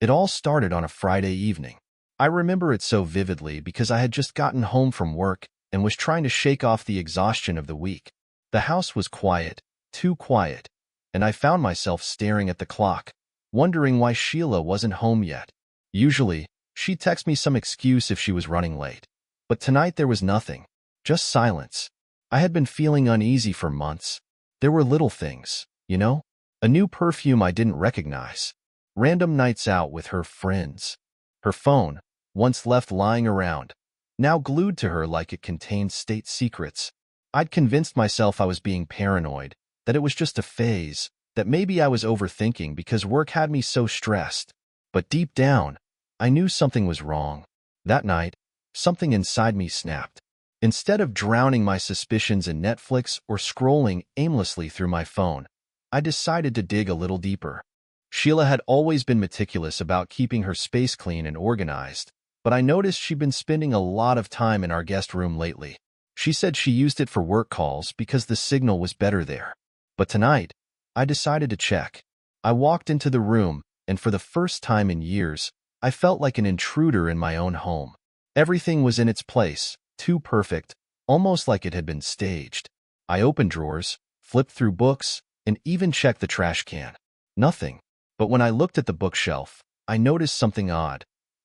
It all started on a Friday evening. I remember it so vividly because I had just gotten home from work and was trying to shake off the exhaustion of the week. The house was quiet, too quiet, and I found myself staring at the clock, wondering why Sheila wasn't home yet. Usually, she'd text me some excuse if she was running late. But tonight there was nothing, just silence. I had been feeling uneasy for months. There were little things, a new perfume I didn't recognize, random nights out with her friends. Her phone, once left lying around, now glued to her like it contained state secrets. I'd convinced myself I was being paranoid, that it was just a phase, that maybe I was overthinking because work had me so stressed. But deep down, I knew something was wrong. That night, something inside me snapped. Instead of drowning my suspicions in Netflix or scrolling aimlessly through my phone, I decided to dig a little deeper. Sheila had always been meticulous about keeping her space clean and organized, but I noticed she'd been spending a lot of time in our guest room lately. She said she used it for work calls because the signal was better there. But tonight, I decided to check. I walked into the room, and for the first time in years, I felt like an intruder in my own home. Everything was in its place, too perfect, almost like it had been staged. I opened drawers, flipped through books, and even checked the trash can. Nothing. But when I looked at the bookshelf, I noticed something odd.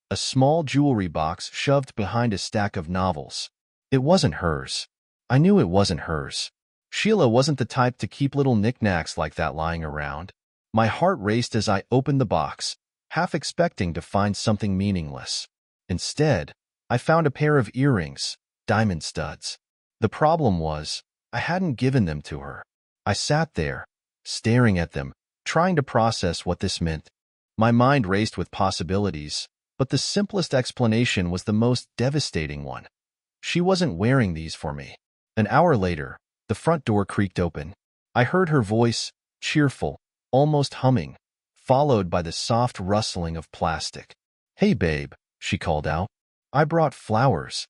A small jewelry box shoved behind a stack of novels. It wasn't hers. I knew it wasn't hers. Sheila wasn't the type to keep little knickknacks like that lying around. My heart raced as I opened the box, half expecting to find something meaningless. Instead, I found a pair of earrings, diamond studs. The problem was, I hadn't given them to her. I sat there, staring at them, trying to process what this meant. My mind raced with possibilities, but the simplest explanation was the most devastating one. She wasn't wearing these for me. An hour later, the front door creaked open. I heard her voice, cheerful, almost humming, followed by the soft rustling of plastic. "Hey, babe," she called out. "I brought flowers."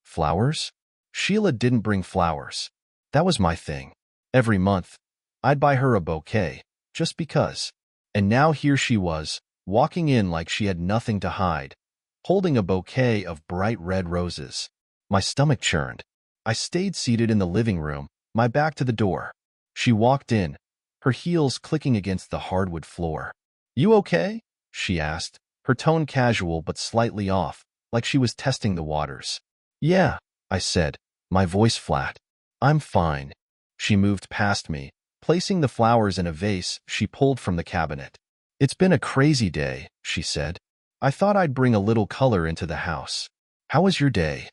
Flowers? Sheila didn't bring flowers. That was my thing. Every month, I'd buy her a bouquet, just because. And now here she was, walking in like she had nothing to hide, holding a bouquet of bright red roses. My stomach churned. I stayed seated in the living room, my back to the door. She walked in, her heels clicking against the hardwood floor. "You okay?" she asked, her tone casual but slightly off, like she was testing the waters. "Yeah," I said, my voice flat. "I'm fine." She moved past me, placing the flowers in a vase she pulled from the cabinet. "It's been a crazy day," she said. "I thought I'd bring a little color into the house. How was your day?"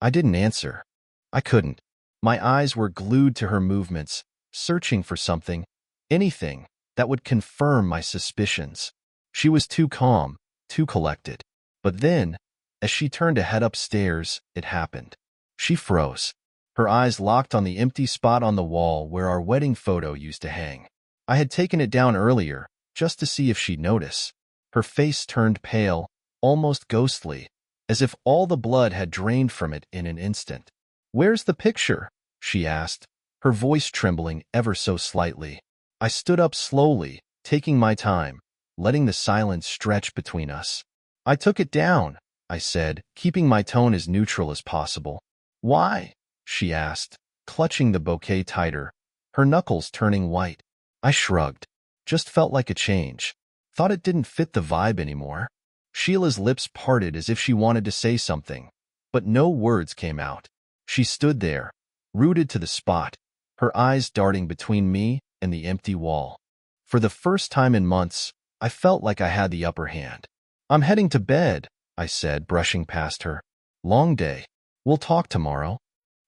I didn't answer. I couldn't. My eyes were glued to her movements, searching for something, anything, that would confirm my suspicions. She was too calm, too collected. But then, as she turned to head upstairs, it happened. She froze. Her eyes locked on the empty spot on the wall where our wedding photo used to hang. I had taken it down earlier, just to see if she'd notice. Her face turned pale, almost ghostly, as if all the blood had drained from it in an instant. "Where's the picture?" she asked, her voice trembling ever so slightly. I stood up slowly, taking my time, letting the silence stretch between us. "I took it down," I said, keeping my tone as neutral as possible. "Why?" she asked, clutching the bouquet tighter, her knuckles turning white. I shrugged. Just felt like a change. Thought it didn't fit the vibe anymore. Sheila's lips parted as if she wanted to say something, but no words came out. She stood there, rooted to the spot, her eyes darting between me and the empty wall. For the first time in months, I felt like I had the upper hand. "I'm heading to bed," I said, brushing past her. "Long day. We'll talk tomorrow."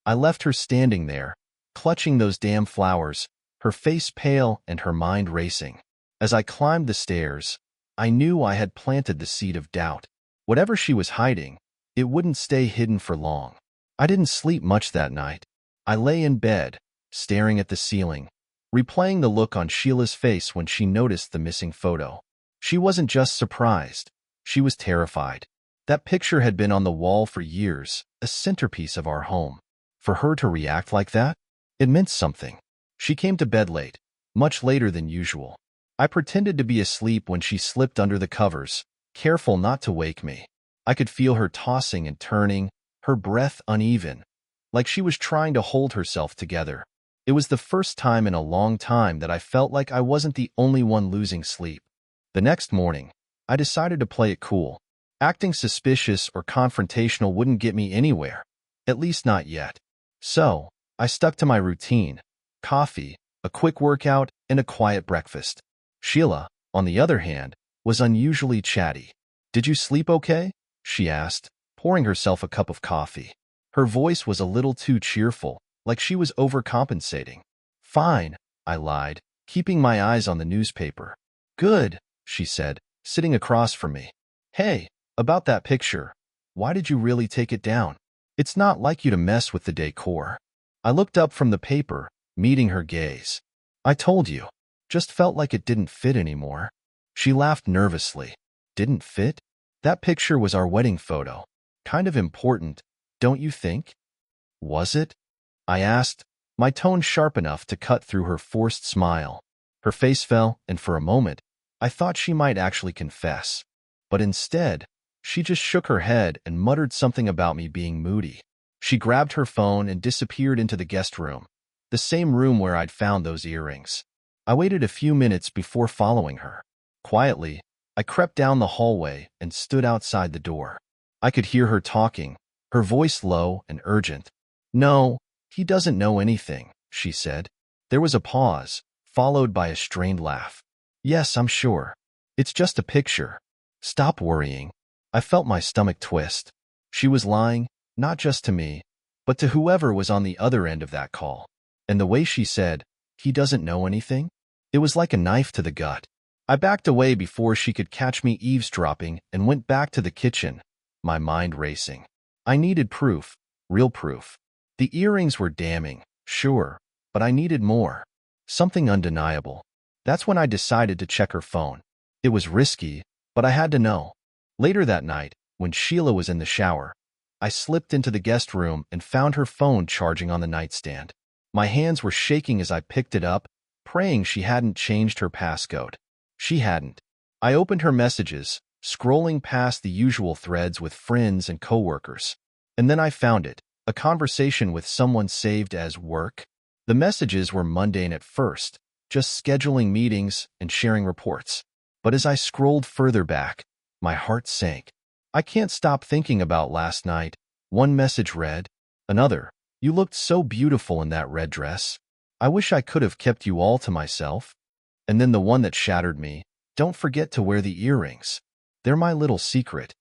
I left her standing there, clutching those damn flowers, her face pale and her mind racing. As I climbed the stairs, I knew I had planted the seed of doubt. Whatever she was hiding, it wouldn't stay hidden for long. I didn't sleep much that night. I lay in bed, staring at the ceiling, replaying the look on Sheila's face when she noticed the missing photo. She wasn't just surprised. She was terrified. That picture had been on the wall for years, a centerpiece of our home. For her to react like that, it meant something. She came to bed late, much later than usual. I pretended to be asleep when she slipped under the covers, careful not to wake me. I could feel her tossing and turning, her breath uneven, like she was trying to hold herself together. It was the first time in a long time that I felt like I wasn't the only one losing sleep. The next morning, I decided to play it cool. Acting suspicious or confrontational wouldn't get me anywhere, at least not yet. So, I stuck to my routine: coffee, a quick workout, and a quiet breakfast. Sheila, on the other hand, was unusually chatty. "Did you sleep okay?" she asked, pouring herself a cup of coffee. Her voice was a little too cheerful, like she was overcompensating. "Fine," I lied, keeping my eyes on the newspaper. "Good," she said, sitting across from me. "Hey, about that picture. Why did you really take it down? It's not like you to mess with the decor." I looked up from the paper, meeting her gaze. "I told you. Just felt like it didn't fit anymore." She laughed nervously. "Didn't fit? That picture was our wedding photo. Kind of important, don't you think?" "Was it?" I asked, my tone sharp enough to cut through her forced smile. Her face fell, and for a moment, I thought she might actually confess. But instead, she just shook her head and muttered something about me being moody. She grabbed her phone and disappeared into the guest room, the same room where I'd found those earrings. I waited a few minutes before following her. Quietly, I crept down the hallway and stood outside the door. I could hear her talking, her voice low and urgent. "No, he doesn't know anything," she said. There was a pause, followed by a strained laugh. "Yes, I'm sure. It's just a picture. Stop worrying." I felt my stomach twist. She was lying, not just to me, but to whoever was on the other end of that call. And the way she said, "He doesn't know anything?" It was like a knife to the gut. I backed away before she could catch me eavesdropping and went back to the kitchen, my mind racing. I needed proof, real proof. The earrings were damning, sure, but I needed more. Something undeniable. That's when I decided to check her phone. It was risky, but I had to know. Later that night, when Sheila was in the shower, I slipped into the guest room and found her phone charging on the nightstand. My hands were shaking as I picked it up, praying she hadn't changed her passcode. She hadn't. I opened her messages, scrolling past the usual threads with friends and coworkers. And then I found it, a conversation with someone saved as work. The messages were mundane at first, just scheduling meetings and sharing reports. But as I scrolled further back, my heart sank. "I can't stop thinking about last night," one message read. Another, "You looked so beautiful in that red dress. I wish I could have kept you all to myself." And then the one that shattered me, "Don't forget to wear the earrings. They're my little secret."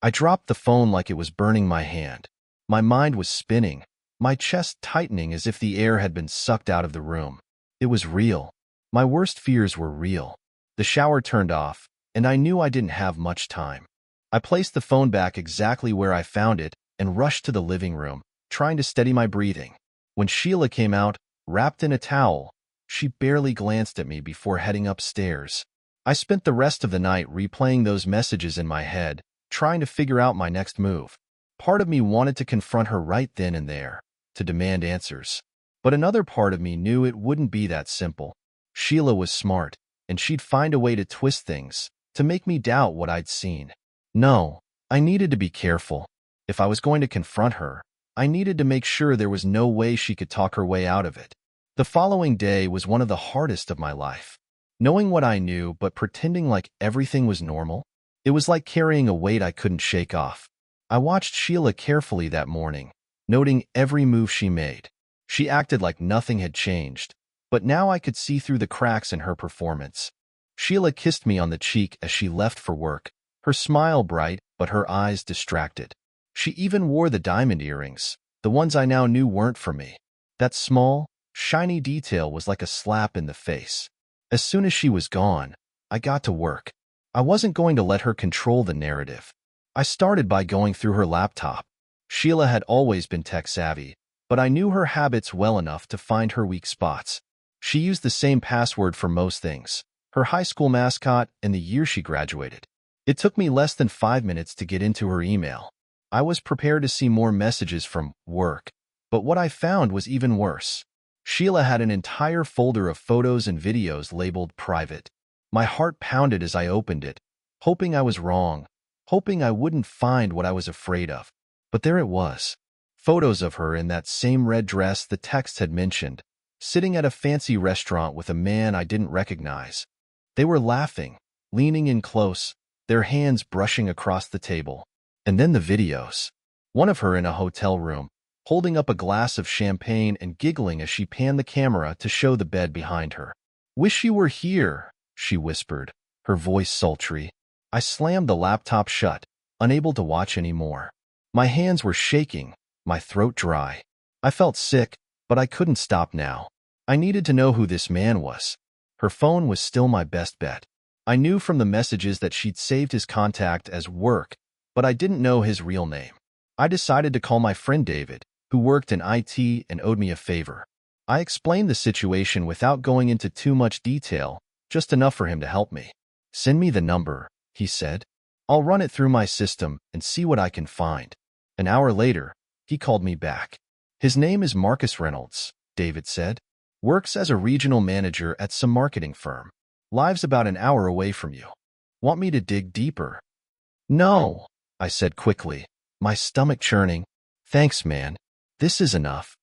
I dropped the phone like it was burning my hand. My mind was spinning, my chest tightening as if the air had been sucked out of the room. It was real. My worst fears were real. The shower turned off, and I knew I didn't have much time. I placed the phone back exactly where I found it and rushed to the living room, trying to steady my breathing. When Sheila came out, wrapped in a towel, she barely glanced at me before heading upstairs. I spent the rest of the night replaying those messages in my head, trying to figure out my next move. Part of me wanted to confront her right then and there, to demand answers. But another part of me knew it wouldn't be that simple. Sheila was smart, and she'd find a way to twist things, to make me doubt what I'd seen. No, I needed to be careful. If I was going to confront her, I needed to make sure there was no way she could talk her way out of it. The following day was one of the hardest of my life. Knowing what I knew but pretending like everything was normal, it was like carrying a weight I couldn't shake off. I watched Sheila carefully that morning, noting every move she made. She acted like nothing had changed, but now I could see through the cracks in her performance. Sheila kissed me on the cheek as she left for work, her smile bright but her eyes distracted. She even wore the diamond earrings, the ones I now knew weren't for me. That small, shiny detail was like a slap in the face. As soon as she was gone, I got to work. I wasn't going to let her control the narrative. I started by going through her laptop. Sheila had always been tech-savvy, but I knew her habits well enough to find her weak spots. She used the same password for most things, her high school mascot and the year she graduated. It took me less than 5 minutes to get into her email. I was prepared to see more messages from work, but what I found was even worse. Sheila had an entire folder of photos and videos labeled private. My heart pounded as I opened it, hoping I was wrong, hoping I wouldn't find what I was afraid of. But there it was. Photos of her in that same red dress the text had mentioned, sitting at a fancy restaurant with a man I didn't recognize. They were laughing, leaning in close, their hands brushing across the table. And then the videos. One of her in a hotel room, holding up a glass of champagne and giggling as she panned the camera to show the bed behind her. "Wish you were here," she whispered, her voice sultry. I slammed the laptop shut, unable to watch anymore. My hands were shaking, my throat dry. I felt sick, but I couldn't stop now. I needed to know who this man was. Her phone was still my best bet. I knew from the messages that she'd saved his contact as work, but I didn't know his real name. I decided to call my friend David, who worked in IT and owed me a favor. I explained the situation without going into too much detail, just enough for him to help me. "Send me the number," he said. "I'll run it through my system and see what I can find." An hour later, he called me back. "His name is Marcus Reynolds," David said. "Works as a regional manager at some marketing firm. Lives about an hour away from you. Want me to dig deeper?" "No," I said quickly, my stomach churning. "Thanks, man. This is enough."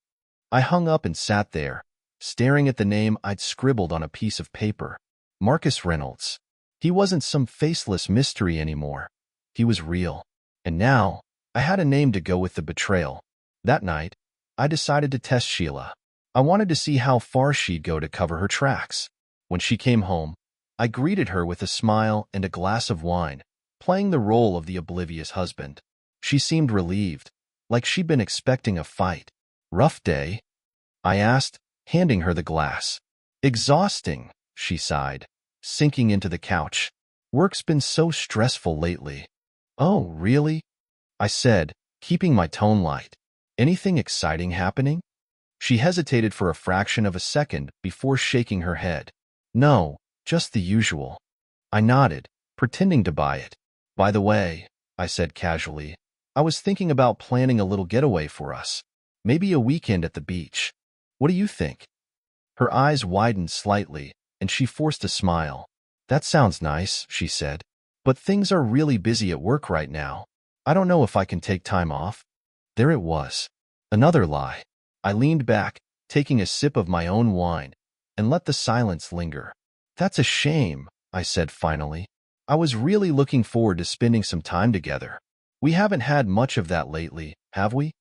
I hung up and sat there, staring at the name I'd scribbled on a piece of paper. Marcus Reynolds. He wasn't some faceless mystery anymore. He was real. And now, I had a name to go with the betrayal. That night, I decided to test Sheila. I wanted to see how far she'd go to cover her tracks. When she came home, I greeted her with a smile and a glass of wine, playing the role of the oblivious husband. She seemed relieved, like she'd been expecting a fight. "Rough day?" I asked, handing her the glass. "Exhausting," she sighed, sinking into the couch. "Work's been so stressful lately." "Oh, really?" I said, keeping my tone light. "Anything exciting happening?" She hesitated for a fraction of a second before shaking her head. "No, just the usual." I nodded, pretending to buy it. "By the way," I said casually, "I was thinking about planning a little getaway for us. Maybe a weekend at the beach. What do you think?" Her eyes widened slightly, and she forced a smile. "That sounds nice," she said. "But things are really busy at work right now. I don't know if I can take time off." There it was. Another lie. I leaned back, taking a sip of my own wine, and let the silence linger. "That's a shame," I said finally. "I was really looking forward to spending some time together. We haven't had much of that lately, have we?"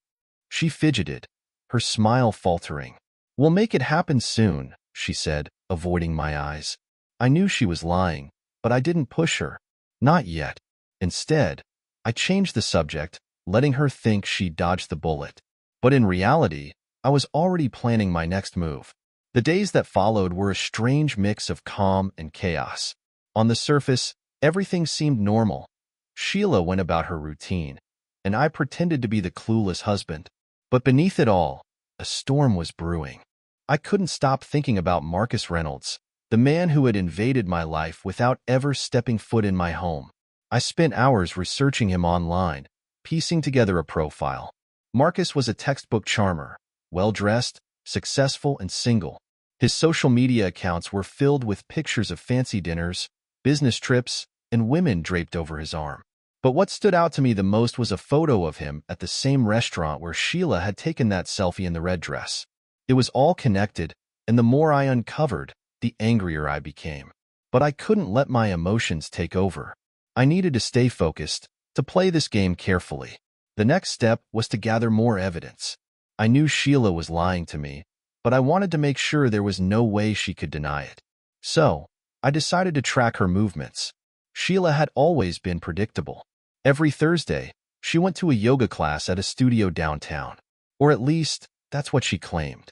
She fidgeted, her smile faltering. "We'll make it happen soon," she said, avoiding my eyes. I knew she was lying, but I didn't push her. Not yet. Instead, I changed the subject, letting her think she dodged the bullet. But in reality, I was already planning my next move. The days that followed were a strange mix of calm and chaos. On the surface, everything seemed normal. Sheila went about her routine, and I pretended to be the clueless husband. But beneath it all, a storm was brewing. I couldn't stop thinking about Marcus Reynolds, the man who had invaded my life without ever stepping foot in my home. I spent hours researching him online, piecing together a profile. Marcus was a textbook charmer, well-dressed, successful, and single. His social media accounts were filled with pictures of fancy dinners, business trips, and women draped over his arm. But what stood out to me the most was a photo of him at the same restaurant where Sheila had taken that selfie in the red dress. It was all connected, and the more I uncovered, the angrier I became. But I couldn't let my emotions take over. I needed to stay focused, to play this game carefully. The next step was to gather more evidence. I knew Sheila was lying to me, but I wanted to make sure there was no way she could deny it. So, I decided to track her movements. Sheila had always been predictable. Every Thursday, she went to a yoga class at a studio downtown. Or at least, that's what she claimed.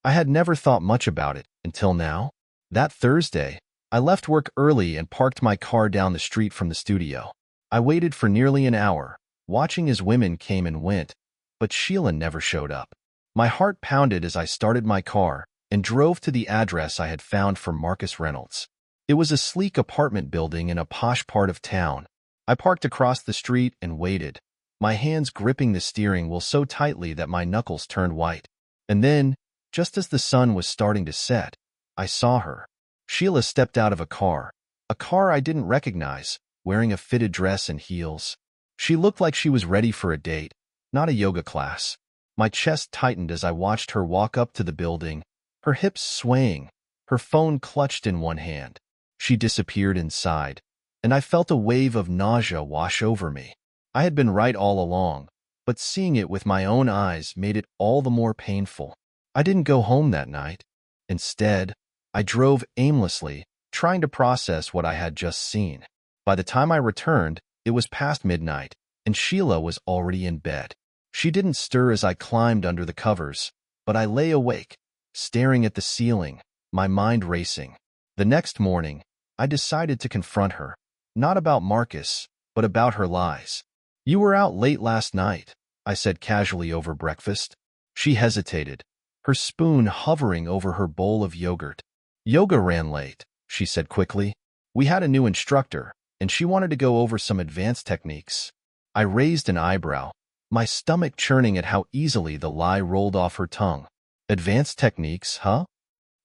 I had never thought much about it until now. That Thursday, I left work early and parked my car down the street from the studio. I waited for nearly an hour, watching as women came and went, but Sheila never showed up. My heart pounded as I started my car and drove to the address I had found for Marcus Reynolds. It was a sleek apartment building in a posh part of town. I parked across the street and waited, my hands gripping the steering wheel so tightly that my knuckles turned white. And then, just as the sun was starting to set, I saw her. Sheila stepped out of a car, A car I didn't recognize, wearing a fitted dress and heels. She looked like she was ready for a date, not a yoga class. My chest tightened as I watched her walk up to the building, her hips swaying, her phone clutched in one hand. She disappeared inside, and I felt a wave of nausea wash over me. I had been right all along, but seeing it with my own eyes made it all the more painful. I didn't go home that night. Instead, I drove aimlessly, trying to process what I had just seen. By the time I returned, it was past midnight, and Sheila was already in bed. She didn't stir as I climbed under the covers, but I lay awake, staring at the ceiling, my mind racing. The next morning, I decided to confront her, not about Marcus, but about her lies. "You were out late last night," I said casually over breakfast. She hesitated, her spoon hovering over her bowl of yogurt. "Yoga ran late," she said quickly. "We had a new instructor, and she wanted to go over some advanced techniques." I raised an eyebrow, my stomach churning at how easily the lie rolled off her tongue. "Advanced techniques, huh?"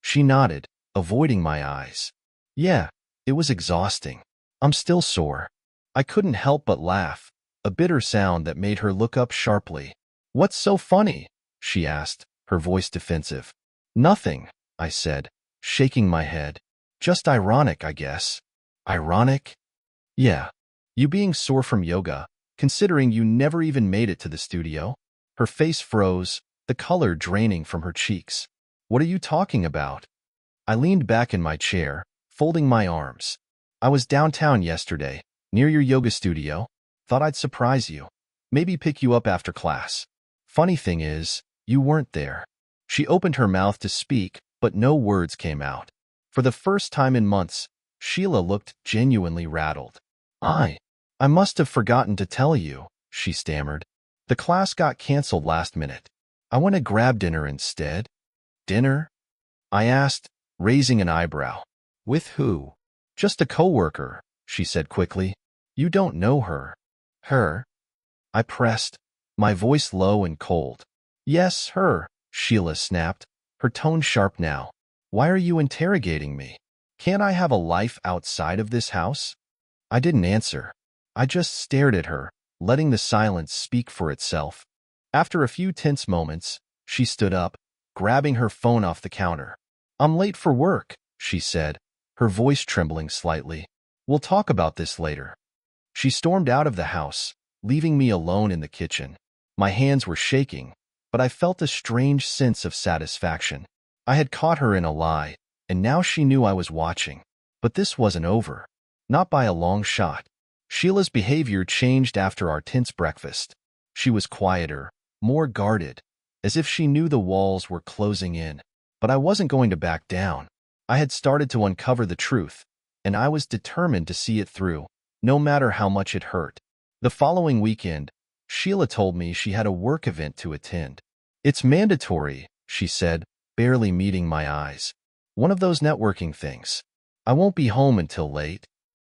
She nodded, avoiding my eyes. "Yeah, it was exhausting. I'm still sore." I couldn't help but laugh, a bitter sound that made her look up sharply. "What's so funny?" she asked, her voice defensive. "Nothing," I said, shaking my head. "Just ironic, I guess." "Ironic?" "Yeah. You being sore from yoga, considering you never even made it to the studio." Her face froze, the color draining from her cheeks. "What are you talking about?" I leaned back in my chair, folding my arms. "I was downtown yesterday, near your yoga studio. Thought I'd surprise you. Maybe pick you up after class. Funny thing is, you weren't there." She opened her mouth to speak, but no words came out. For the first time in months, Sheila looked genuinely rattled. I must have forgotten to tell you," she stammered. "The class got canceled last minute. I went to grab dinner instead." "Dinner?" I asked, raising an eyebrow. "With who?" "Just a coworker," she said quickly. "You don't know her." "Her?" I pressed, my voice low and cold. "Yes, her," Sheila snapped, her tone sharp now. "Why are you interrogating me? Can't I have a life outside of this house?" I didn't answer. I just stared at her, letting the silence speak for itself. After a few tense moments, she stood up, grabbing her phone off the counter. "I'm late for work," she said, her voice trembling slightly. "We'll talk about this later." She stormed out of the house, leaving me alone in the kitchen. My hands were shaking, but I felt a strange sense of satisfaction. I had caught her in a lie, and now she knew I was watching. But this wasn't over. Not by a long shot. Sheila's behavior changed after our tense breakfast. She was quieter, more guarded, as if she knew the walls were closing in. But I wasn't going to back down. I had started to uncover the truth, and I was determined to see it through, no matter how much it hurt. The following weekend, Sheila told me she had a work event to attend. "It's mandatory," she said, barely meeting my eyes. "One of those networking things. I won't be home until late."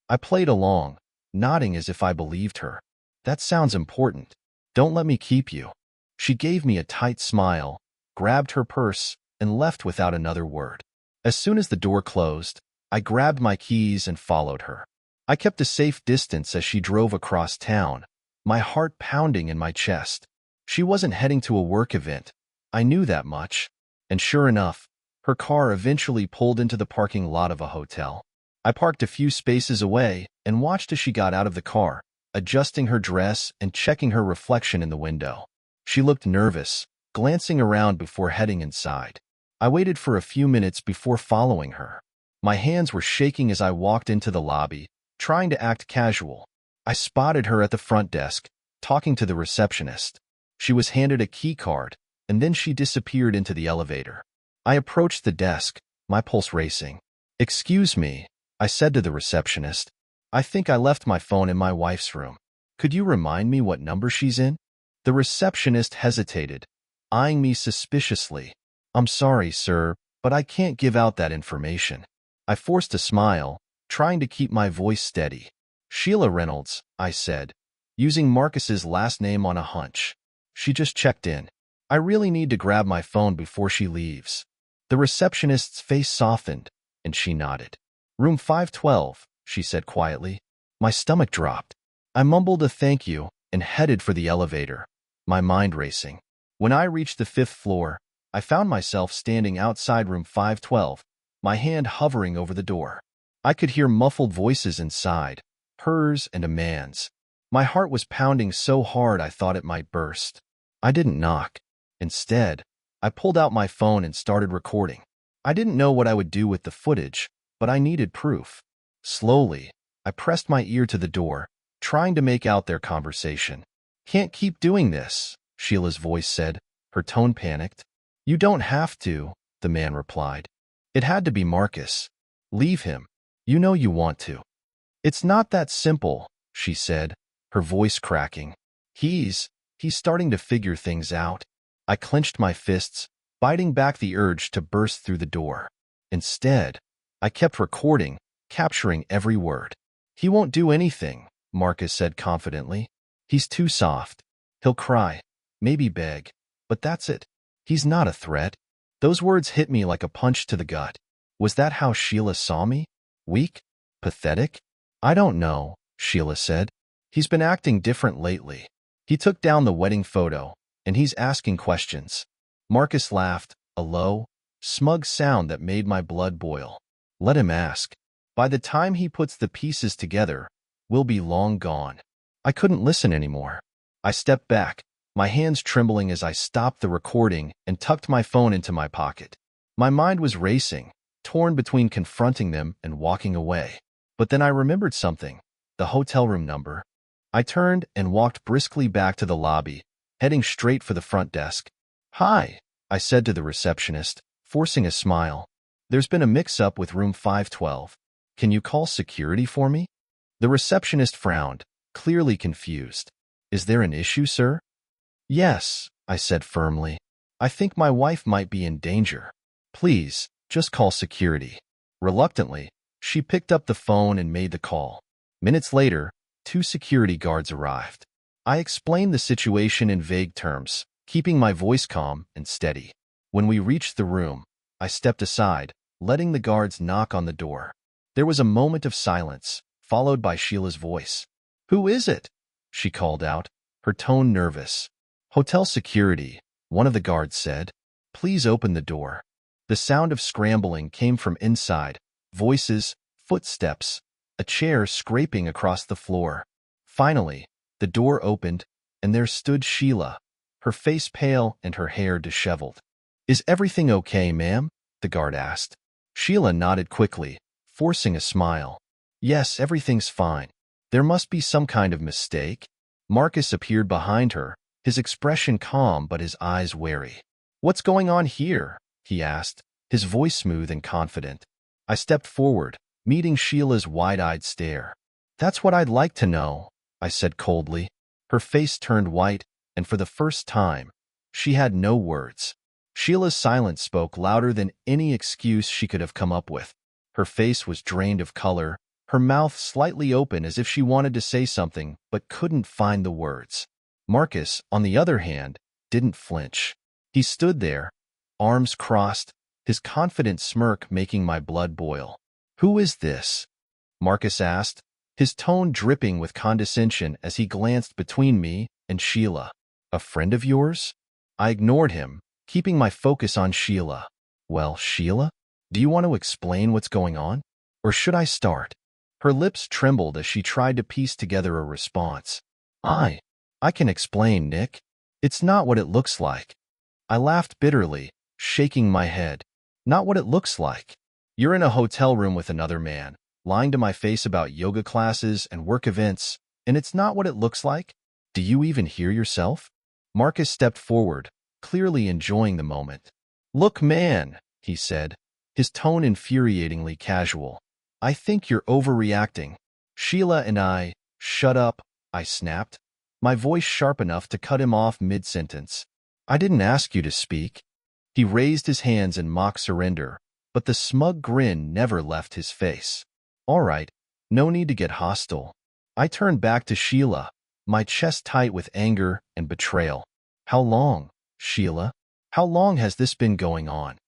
I played along, nodding as if I believed her. "That sounds important. Don't let me keep you." She gave me a tight smile, grabbed her purse, and left without another word. As soon as the door closed, I grabbed my keys and followed her. I kept a safe distance as she drove across town, my heart pounding in my chest. She wasn't heading to a work event. I knew that much. And sure enough, her car eventually pulled into the parking lot of a hotel. I parked a few spaces away and watched as she got out of the car, adjusting her dress and checking her reflection in the window. She looked nervous, glancing around before heading inside. I waited for a few minutes before following her. My hands were shaking as I walked into the lobby, trying to act casual. I spotted her at the front desk, talking to the receptionist. She was handed a key card, and then she disappeared into the elevator. I approached the desk, my pulse racing. "Excuse me," I said to the receptionist. "I think I left my phone in my wife's room. Could you remind me what number she's in?" The receptionist hesitated, eyeing me suspiciously. "I'm sorry, sir, but I can't give out that information." I forced a smile, trying to keep my voice steady. "Sheila Reynolds," I said, using Marcus's last name on a hunch. "She just checked in. I really need to grab my phone before she leaves." The receptionist's face softened, and she nodded. "Room 512, she said quietly. My stomach dropped. I mumbled a thank you and headed for the elevator, my mind racing. When I reached the 5th floor, I found myself standing outside room 512, my hand hovering over the door. I could hear muffled voices inside, hers and a man's. My heart was pounding so hard I thought it might burst. I didn't knock. Instead, I pulled out my phone and started recording. I didn't know what I would do with the footage, but I needed proof. Slowly, I pressed my ear to the door, trying to make out their conversation. Can't keep doing this, Sheila's voice said, her tone panicked. You don't have to, the man replied. It had to be Marcus. Leave him. You know you want to. It's not that simple, she said, her voice cracking. He's starting to figure things out. I clenched my fists, fighting back the urge to burst through the door. Instead, I kept recording, capturing every word. He won't do anything, Marcus said confidently. He's too soft. He'll cry, maybe beg, but that's it. He's not a threat. Those words hit me like a punch to the gut. Was that how Sheila saw me? Weak? Pathetic? I don't know, Sheila said. He's been acting different lately. He took down the wedding photo, and he's asking questions. Marcus laughed, a low, smug sound that made my blood boil. Let him ask. By the time he puts the pieces together, we'll be long gone. I couldn't listen anymore. I stepped back, my hands trembling as I stopped the recording and tucked my phone into my pocket. My mind was racing, torn between confronting them and walking away. But then I remembered something, the hotel room number. I turned and walked briskly back to the lobby, heading straight for the front desk. Hi, I said to the receptionist, forcing a smile. There's been a mix-up with room 512. Can you call security for me? The receptionist frowned, clearly confused. Is there an issue, sir? Yes, I said firmly. I think my wife might be in danger. Please, just call security. Reluctantly, she picked up the phone and made the call. Minutes later, 2 security guards arrived. I explained the situation in vague terms, keeping my voice calm and steady. When we reached the room, I stepped aside, letting the guards knock on the door. There was a moment of silence, followed by Sheila's voice. Who is it? She called out, her tone nervous. Hotel security, one of the guards said. Please open the door. The sound of scrambling came from inside, voices, footsteps, a chair scraping across the floor. Finally, the door opened, and there stood Sheila, her face pale and her hair disheveled. Is everything okay, ma'am? The guard asked. Sheila nodded quickly, forcing a smile. Yes, everything's fine. There must be some kind of mistake. Marcus appeared behind her, his expression calm but his eyes wary. What's going on here? He asked, his voice smooth and confident. I stepped forward, meeting Sheila's wide-eyed stare. That's what I'd like to know, I said coldly. Her face turned white, and for the first time, she had no words. Sheila's silence spoke louder than any excuse she could have come up with. Her face was drained of color, her mouth slightly open as if she wanted to say something but couldn't find the words. Marcus, on the other hand, didn't flinch. He stood there, arms crossed, his confident smirk making my blood boil. Who is this? Marcus asked, his tone dripping with condescension as he glanced between me and Sheila. A friend of yours? I ignored him, keeping my focus on Sheila. Well, Sheila, do you want to explain what's going on? Or should I start? Her lips trembled as she tried to piece together a response. I can explain, Nick. It's not what it looks like. I laughed bitterly, shaking my head. Not what it looks like. You're in a hotel room with another man, lying to my face about yoga classes and work events, and it's not what it looks like? Do you even hear yourself? Marcus stepped forward, clearly enjoying the moment. Look, man, he said, his tone infuriatingly casual. I think you're overreacting. Sheila and I, shut up, I snapped, my voice sharp enough to cut him off mid-sentence. I didn't ask you to speak. He raised his hands in mock surrender, but the smug grin never left his face. All right, no need to get hostile. I turned back to Sheila, my chest tight with anger and betrayal. How long, Sheila? How long has this been going on?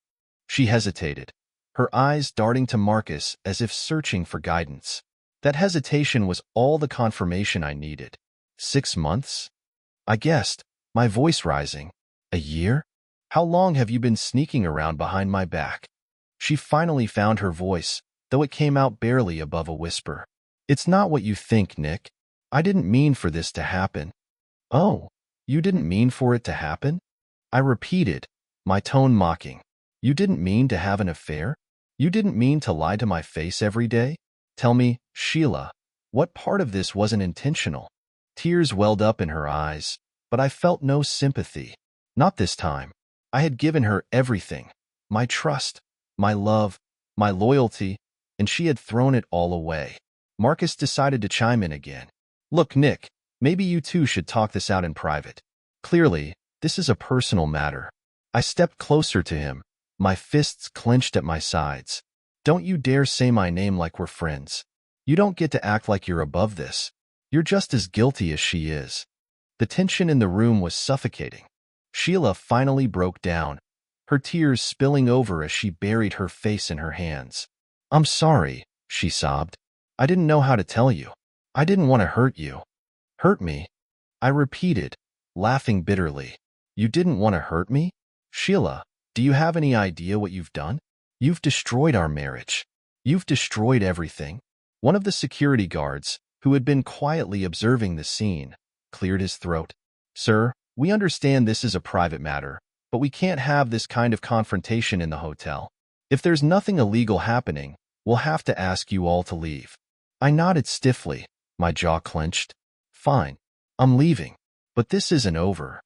She hesitated, her eyes darting to Marcus as if searching for guidance. That hesitation was all the confirmation I needed. 6 months? I guessed, my voice rising. A year? How long have you been sneaking around behind my back? She finally found her voice, though it came out barely above a whisper. It's not what you think, Nick. I didn't mean for this to happen. Oh, you didn't mean for it to happen? I repeated, my tone mocking. You didn't mean to have an affair? You didn't mean to lie to my face every day? Tell me, Sheila, what part of this wasn't intentional? Tears welled up in her eyes, but I felt no sympathy. Not this time. I had given her everything, my trust, my love, my loyalty, and she had thrown it all away. Marcus decided to chime in again. Look, Nick, maybe you two should talk this out in private. Clearly, this is a personal matter. I stepped closer to him, my fists clenched at my sides. Don't you dare say my name like we're friends. You don't get to act like you're above this. You're just as guilty as she is. The tension in the room was suffocating. Sheila finally broke down, her tears spilling over as she buried her face in her hands. I'm sorry, she sobbed. I didn't know how to tell you. I didn't want to hurt you. Hurt me? I repeated, laughing bitterly. You didn't want to hurt me? Sheila, do you have any idea what you've done? You've destroyed our marriage. You've destroyed everything. One of the security guards, who had been quietly observing the scene, cleared his throat. Sir, we understand this is a private matter, but we can't have this kind of confrontation in the hotel. If there's nothing illegal happening, we'll have to ask you all to leave. I nodded stiffly, my jaw clenched. Fine, I'm leaving, but this isn't over.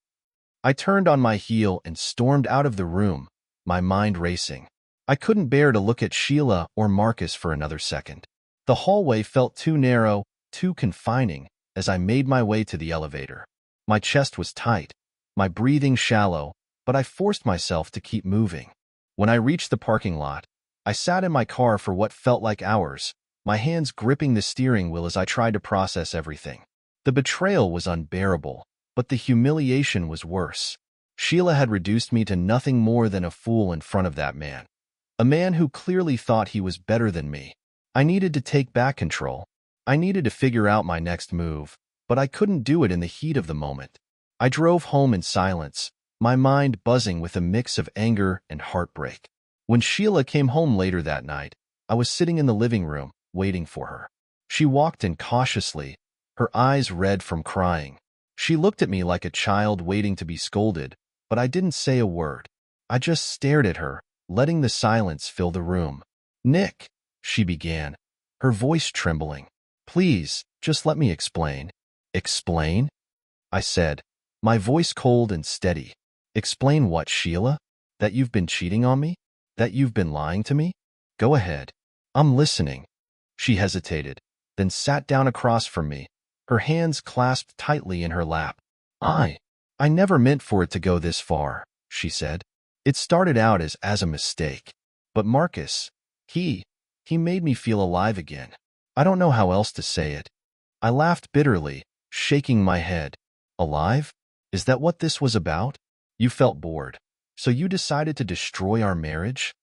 I turned on my heel and stormed out of the room, my mind racing. I couldn't bear to look at Sheila or Marcus for another second. The hallway felt too narrow, too confining, as I made my way to the elevator. My chest was tight, my breathing shallow, but I forced myself to keep moving. When I reached the parking lot, I sat in my car for what felt like hours, my hands gripping the steering wheel as I tried to process everything. The betrayal was unbearable, but the humiliation was worse. Sheila had reduced me to nothing more than a fool in front of that man. A man who clearly thought he was better than me. I needed to take back control. I needed to figure out my next move, but I couldn't do it in the heat of the moment. I drove home in silence, my mind buzzing with a mix of anger and heartbreak. When Sheila came home later that night, I was sitting in the living room, waiting for her. She walked in cautiously, her eyes red from crying. She looked at me like a child waiting to be scolded, but I didn't say a word. I just stared at her, letting the silence fill the room. Nick, she began, her voice trembling. Please, just let me explain. Explain? I said, my voice cold and steady. Explain what, Sheila? That you've been cheating on me? That you've been lying to me? Go ahead. I'm listening. She hesitated, then sat down across from me, her hands clasped tightly in her lap. I never meant for it to go this far, she said. It started out as a mistake. But Marcus, he made me feel alive again. I don't know how else to say it. I laughed bitterly, shaking my head. Alive? Is that what this was about? You felt bored, so you decided to destroy our marriage?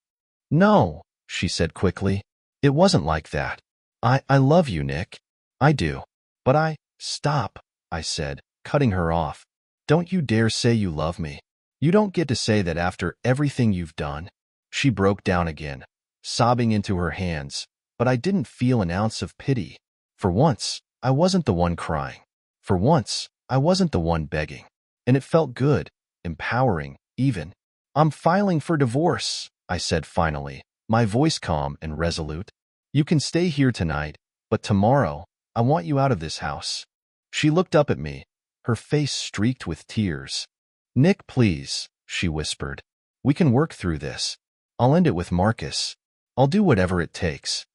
No, she said quickly. It wasn't like that. I love you, Nick. I do. But stop, I said, cutting her off. Don't you dare say you love me. You don't get to say that after everything you've done. She broke down again, sobbing into her hands, but I didn't feel an ounce of pity. For once, I wasn't the one crying. For once, I wasn't the one begging. And it felt good, empowering, even. I'm filing for divorce, I said finally, my voice calm and resolute. You can stay here tonight, but tomorrow, I want you out of this house. She looked up at me, her face streaked with tears. Nick, please, she whispered. We can work through this. I'll end it with Marcus. I'll do whatever it takes.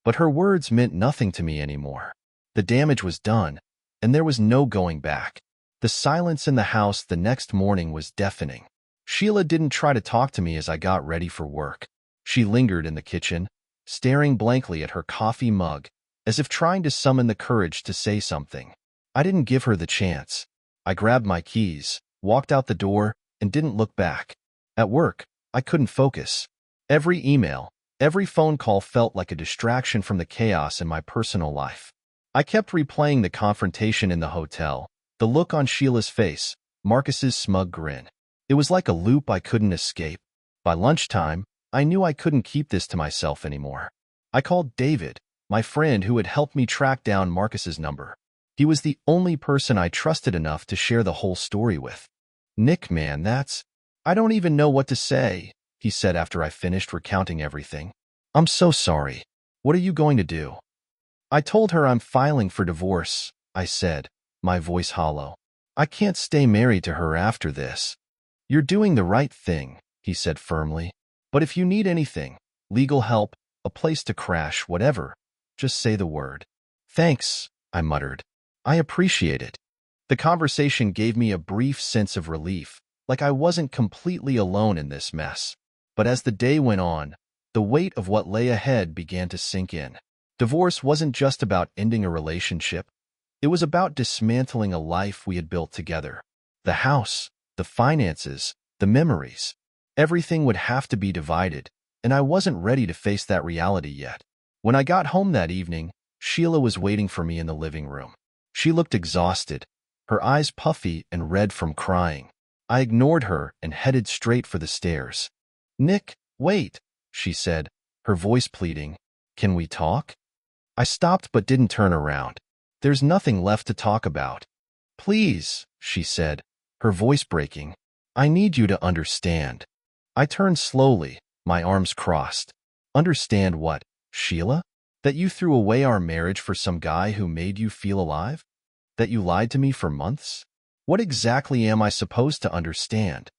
But her words meant nothing to me anymore. The damage was done, and there was no going back. The silence in the house the next morning was deafening. Sheila didn't try to talk to me as I got ready for work. She lingered in the kitchen, staring blankly at her coffee mug, as if trying to summon the courage to say something. I didn't give her the chance. I grabbed my keys, walked out the door, and didn't look back. At work, I couldn't focus. Every email, Every phone call felt like a distraction from the chaos in my personal life. I kept replaying the confrontation in the hotel, the look on Sheila's face, Marcus's smug grin. It was like a loop I couldn't escape. By lunchtime, I knew I couldn't keep this to myself anymore. I called David, my friend who had helped me track down Marcus's number. He was the only person I trusted enough to share the whole story with. "Nick, man, I don't even know what to say," he said after I finished recounting everything. "I'm so sorry. What are you going to do?" "I told her I'm filing for divorce," I said, my voice hollow. "I can't stay married to her after this." "You're doing the right thing," he said firmly. "But if you need anything, legal help, a place to crash, whatever, just say the word." "Thanks," I muttered. "I appreciate it." The conversation gave me a brief sense of relief, like I wasn't completely alone in this mess. But as the day went on, the weight of what lay ahead began to sink in. Divorce wasn't just about ending a relationship. It was about dismantling a life we had built together. The house, the finances, the memories. Everything would have to be divided, and I wasn't ready to face that reality yet. When I got home that evening, Sheila was waiting for me in the living room. She looked exhausted, her eyes puffy and red from crying. I ignored her and headed straight for the stairs. "Nick, wait," she said, her voice pleading. "Can we talk?" I stopped but didn't turn around. "There's nothing left to talk about." "Please," she said, her voice breaking. "I need you to understand." I turned slowly, my arms crossed. "Understand what, Sheila? That you threw away our marriage for some guy who made you feel alive? That you lied to me for months? What exactly am I supposed to understand?"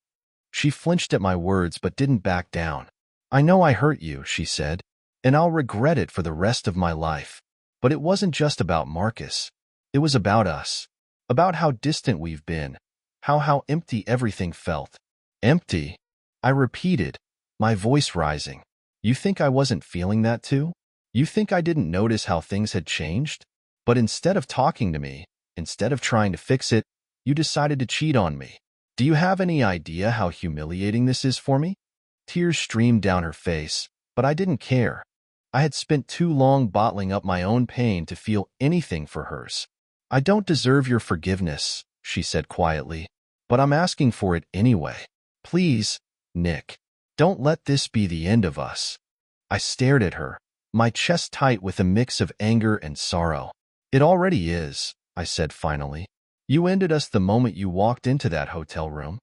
She flinched at my words but didn't back down. "I know I hurt you," she said, "and I'll regret it for the rest of my life. But it wasn't just about Marcus. It was about us. About how distant we've been. How empty everything felt." "Empty?" I repeated, my voice rising. "You think I wasn't feeling that too? You think I didn't notice how things had changed? But instead of talking to me, instead of trying to fix it, you decided to cheat on me. Do you have any idea how humiliating this is for me?" Tears streamed down her face, but I didn't care. I had spent too long bottling up my own pain to feel anything for hers. "I don't deserve your forgiveness," she said quietly, "but I'm asking for it anyway. Please, Nick, don't let this be the end of us." I stared at her, my chest tight with a mix of anger and sorrow. "It already is," I said finally. "You ended us the moment you walked into that hotel room."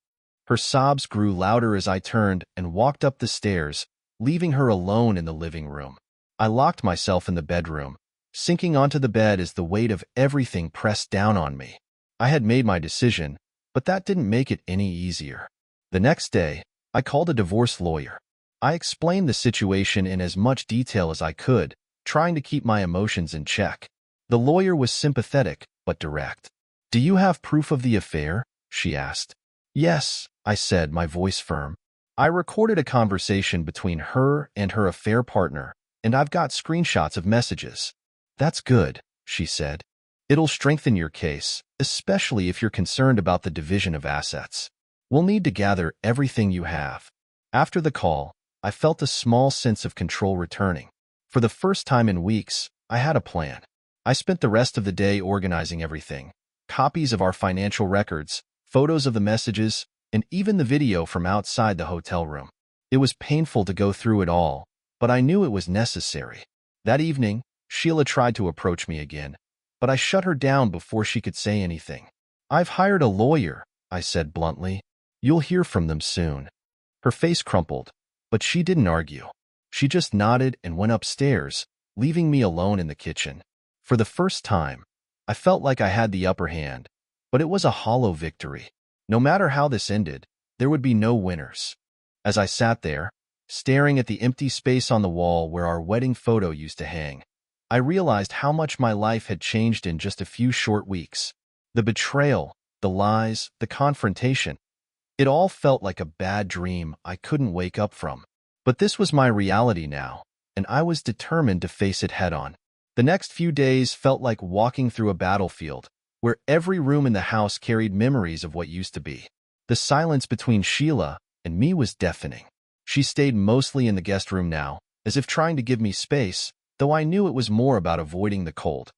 Her sobs grew louder as I turned and walked up the stairs, leaving her alone in the living room. I locked myself in the bedroom, sinking onto the bed as the weight of everything pressed down on me. I had made my decision, but that didn't make it any easier. The next day, I called a divorce lawyer. I explained the situation in as much detail as I could, trying to keep my emotions in check. The lawyer was sympathetic, but direct. "Do you have proof of the affair?" she asked. "Yes," I said, my voice firm. "I recorded a conversation between her and her affair partner, and I've got screenshots of messages." "That's good," she said. "It'll strengthen your case, especially if you're concerned about the division of assets. We'll need to gather everything you have." After the call, I felt a small sense of control returning. For the first time in weeks, I had a plan. I spent the rest of the day organizing everything. Copies of our financial records, photos of the messages, and even the video from outside the hotel room. It was painful to go through it all, but I knew it was necessary. That evening, Sheila tried to approach me again, but I shut her down before she could say anything. "I've hired a lawyer," I said bluntly. "You'll hear from them soon." Her face crumpled, but she didn't argue. She just nodded and went upstairs, leaving me alone in the kitchen. For the first time, I felt like I had the upper hand, but it was a hollow victory. No matter how this ended, there would be no winners. As I sat there, staring at the empty space on the wall where our wedding photo used to hang, I realized how much my life had changed in just a few short weeks. The betrayal, the lies, the confrontation. It all felt like a bad dream I couldn't wake up from. But this was my reality now, and I was determined to face it head-on. The next few days felt like walking through a battlefield, where every room in the house carried memories of what used to be. The silence between Sheila and me was deafening. She stayed mostly in the guest room now, as if trying to give me space, though I knew it was more about avoiding the cold,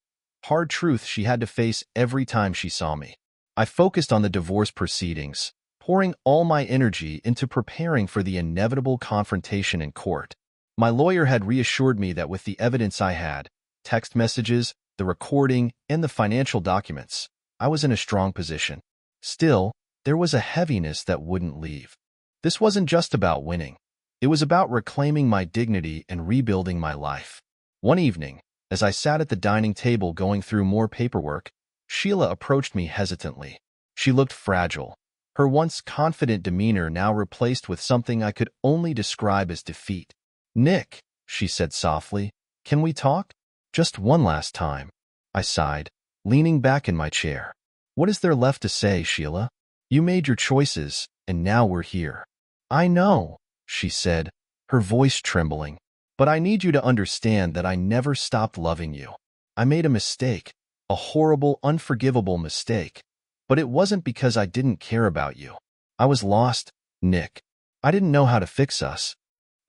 hard truth she had to face every time she saw me. I focused on the divorce proceedings, pouring all my energy into preparing for the inevitable confrontation in court. My lawyer had reassured me that with the evidence I had, text messages, the recording, and the financial documents, I was in a strong position. Still, there was a heaviness that wouldn't leave. This wasn't just about winning. It was about reclaiming my dignity and rebuilding my life. One evening, as I sat at the dining table going through more paperwork, Sheila approached me hesitantly. She looked fragile, her once confident demeanor now replaced with something I could only describe as defeat. "Nick," she said softly, "can we talk? Just one last time." I sighed, leaning back in my chair. "What is there left to say, Sheila? You made your choices, and now we're here." "I know," she said, her voice trembling, "but I need you to understand that I never stopped loving you. I made a mistake, a horrible, unforgivable mistake, but it wasn't because I didn't care about you. I was lost, Nick. I didn't know how to fix us."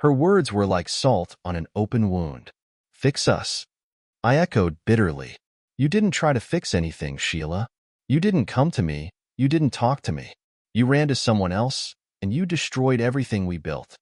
Her words were like salt on an open wound. "Fix us?" I echoed bitterly. "You didn't try to fix anything, Sheila. You didn't come to me. You didn't talk to me. You ran to someone else, and you destroyed everything we built."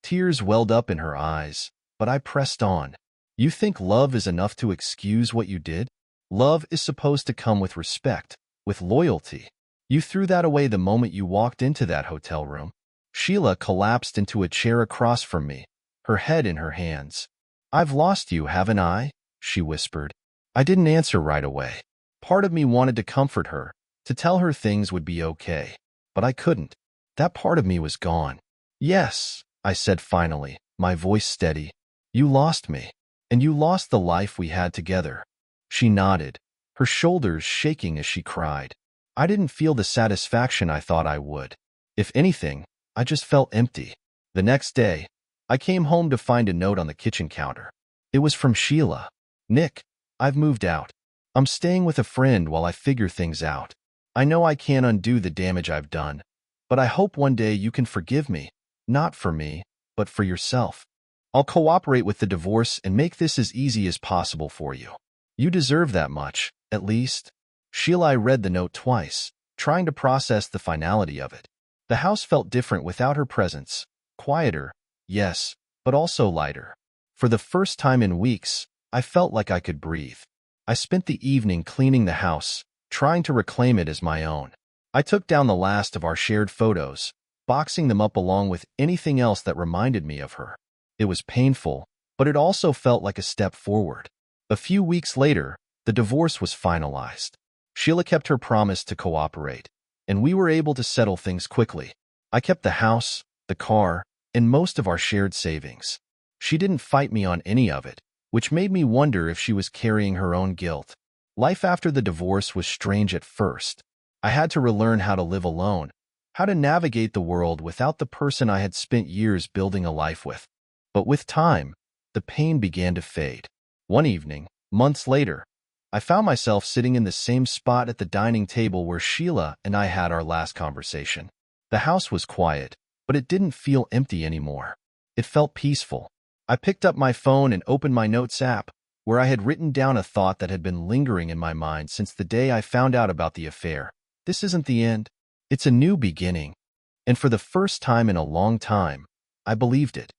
Tears welled up in her eyes, but I pressed on. "You think love is enough to excuse what you did? Love is supposed to come with respect, with loyalty. You threw that away the moment you walked into that hotel room." Sheila collapsed into a chair across from me, her head in her hands. "I've lost you, haven't I?" she whispered. I didn't answer right away. Part of me wanted to comfort her, to tell her things would be okay, but I couldn't. That part of me was gone. "Yes," I said finally, my voice steady. "You lost me, and you lost the life we had together." She nodded, her shoulders shaking as she cried. I didn't feel the satisfaction I thought I would. If anything, I just felt empty. The next day, I came home to find a note on the kitchen counter. It was from Sheila. "Nick, I've moved out. I'm staying with a friend while I figure things out. I know I can't undo the damage I've done, but I hope one day you can forgive me, not for me, but for yourself. I'll cooperate with the divorce and make this as easy as possible for you. You deserve that much, at least." Sheila read the note twice, trying to process the finality of it. The house felt different without her presence. Quieter, yes, but also lighter. For the first time in weeks, I felt like I could breathe. I spent the evening cleaning the house, trying to reclaim it as my own. I took down the last of our shared photos, boxing them up along with anything else that reminded me of her. It was painful, but it also felt like a step forward. A few weeks later, the divorce was finalized. Sheila kept her promise to cooperate, and we were able to settle things quickly. I kept the house, the car, and most of our shared savings. She didn't fight me on any of it, which made me wonder if she was carrying her own guilt. Life after the divorce was strange at first. I had to relearn how to live alone, how to navigate the world without the person I had spent years building a life with. But with time, the pain began to fade. One evening, months later, I found myself sitting in the same spot at the dining table where Sheila and I had our last conversation. The house was quiet, but it didn't feel empty anymore. It felt peaceful. I picked up my phone and opened my notes app, where I had written down a thought that had been lingering in my mind since the day I found out about the affair. This isn't the end. It's a new beginning. And for the first time in a long time, I believed it.